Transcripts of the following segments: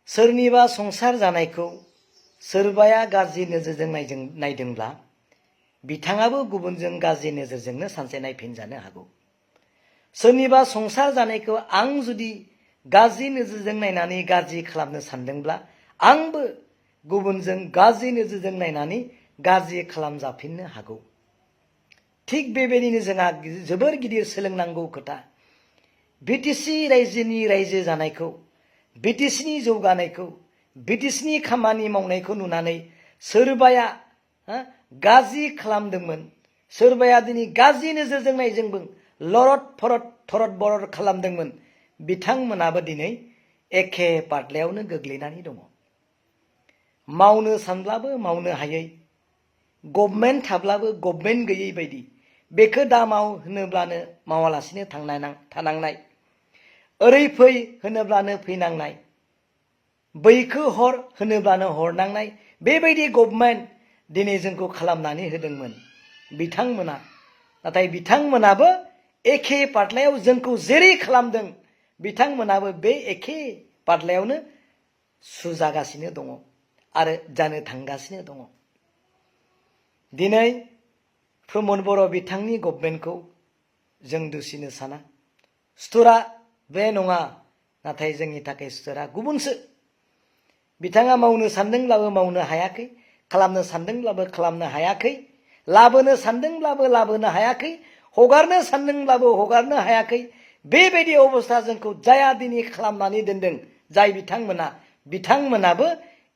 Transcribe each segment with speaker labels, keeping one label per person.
Speaker 1: सोरनिबा संसार जानायखौ सोरबाया गाज्रि नोजोरजों नायदोंब्ला बिथाङाबो गुबुनजों गाज्रि नोजोरजोंनो सानसे नायफिनजानो हागौ। सोरनिबा संसार जानायखौ आं जुदि गाज्रि नोजोरजों नायनानै गाज्रि खालामनो सानदोंब्ला आंबो गुबुनजों गाज्रि नोजोरजों नायनानै गाज्रि खालामजाफिननो हागौ। थिग बेबायदिनो जोंहा जोबोर गिदिर सोलोंनांगौ खोथा। बिटिसि रायजोनि रायजो जानायखौ, बिटिसिनि जौगानायखौ, बिटिसिनि खामानि मावनायखौ नुनानै सोरबाया गाज्रि खालामदोंमोन, सोरबाया दिनै गाज्रि नोजोरजों नायदोंमोन, लरद फरद थरद बरद खालामदोंमोन, बिथांमोनाबो दिनै एखे पार्टलायावनो गोग्लैनानै दङ। मावनो सानब्लाबो मावनो हायै, गभर्नमेन्ट थाब्लाबो गभर्नमेन्ट गैयै बायदि, बेखौ दा माव होनोब्लानो मावालासिनो थानांनाय, ओरै फै होनोब्लानो फैनांनाय, बैखौ हर होनोब्लानो हरनांनाय, बेबायदि गभर्नमेन्ट दिनै जोंखौ खालामनानै होदोंमोन बिथांमोना। नाथाय बिथांमोनाबो एखे पार्टलायाव जोंखौ जेरै खालामदों बिथांमोनाबो बे एखे पार्टलायावनो सुजागासिनो दङ आरो जानो थांगासिनो दङ। दिनै प्रमद बर' बिथांनि गभर्नमेन्टखौ जों दुसिनो साना। सुथुरा बे नङा, नाथाय जोंनि थाखाय सुथुरा गुबुनसो। बिथाङा मावनो सानदोंब्लाबो मावनो हायाखै, खालामनो सानदोंब्लाबो खालामनो हायाखै, लाबोनो सानदोंब्लाबो लाबोनो हायाखै, हगारनो सानदोंब्लाबो हगारनो हायाखै। बेबायदि अबस्था जोंखौ जाया दिनै खालामनानै दोनदों जाय बिथांमोनाबो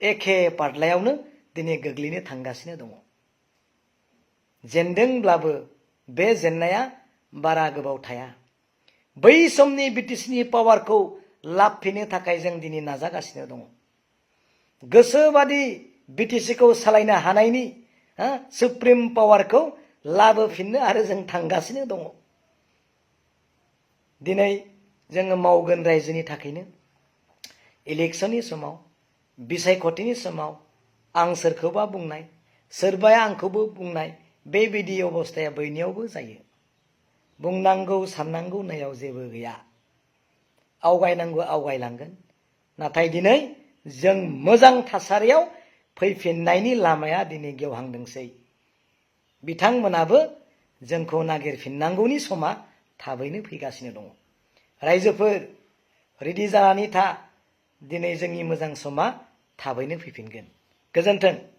Speaker 1: एखे पार्टलायावनो दिनै गोग्लैनो थांगासिनो दङ। जेनदोंब्लाबो बे जेननाया बारा गोबाव थाया। बै समनि बिटिसिनि पावारखौ लाबफिननो थाखाय जों दिनै नाजागासिनो दङ। गोसोबादि बिटिसिखौ सालायनो हानायनि सुप्रिम पावारखौ लाबोफिननो आरो जों थांगासिनो दङ। दिनै जोङो मावगोन रायजोनि थाखायनो। इलेक्सननि समाव, बिसायख'थिनि समाव आं सोरखौबा बुंनाय, सोरबाया आंखौबो बुंनाय, बेबायदि अबस्थाया बयनियावबो जायो। बुंनांगौ साननांगौ नायाव जेबो गैया। आवगायनांगौ आवगायलांगोन। नाथाय दिनै जों मोजां थासारियाव फैफिननायनि लामाया दिनै गेवहांदोंसै। बिथांमोनाबो जोंखौ नागिरफिननांगौनि समा थाबैनो फैगासिनो दङ। रायजोफोर रेडि जानानै था, दिनै जोंनि मोजां समा थाबैनो फैफिनगोन। गोजोन्थों।